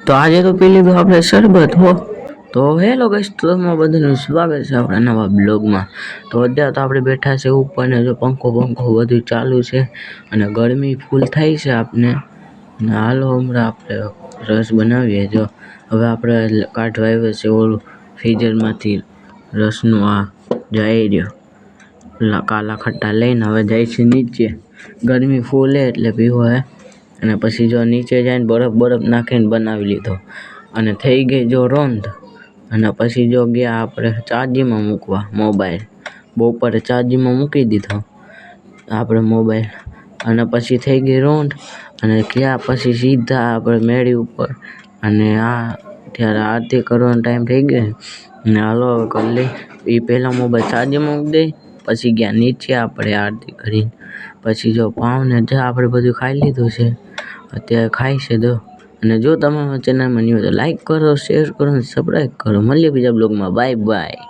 તો આજે તો પી લીધું આપણે શરબત હો. તો હેલો ગાઈસ, તો તમારું બધાનું સ્વાગત છે આપણા નવા બ્લોગમાં. તો અત્યારે તો આપણે બેઠા છે ઉપર ને જો પંખો બધું ચાલુ છે અને ગરમી ફૂલ થાય છે આપને. અને હાલો હમણાં આપણે રસ બનાવીએ. જો હવે આપણે કાઢવા આવ્યા છે ઓલું ફ્રીઝરમાંથી રસનું આ જઈ રહ્યો કાલા ખટ્ટા લઈને હવે જાય છે નીચે. ગરમી ફૂલ હે એટલે પીવો હે. અને પછી જો નીચે જઈને બરફ નાખીને બનાવી લીધો અને થઈ ગઈ જો રોંધ. અને પછી જો ગયા આપણે ચાર્જિંગમાં મૂકવા મોબાઈલ. બપોરે ચાર્જિંગમાં મૂકી દીધો આપણે મોબાઈલ અને પછી થઈ ગઈ રોંધ. અને ગયા પછી સીધા આપણે મેળી ઉપર અને ત્યારે આરતી કરવાનો ટાઈમ થઈ ગયો ને હાલો હવે કરી લઈ. એ પહેલાં મોબાઈલ ચાર્જિંગમાં મૂકી દઈ પછી ગયા નીચે આપણે આરતી કરીને. પછી જો પાવને જ આપણે બધું ખાઈ લીધું છે અત્યારે ખાઈ છે દો. અને જો તમે ચેનલમાં ન્યૂ તો લાઈક કરો, શેર કરો અને સબસ્ક્રાઈબ કરો. મળીએ બીજા બ્લોગમાં. Bye bye.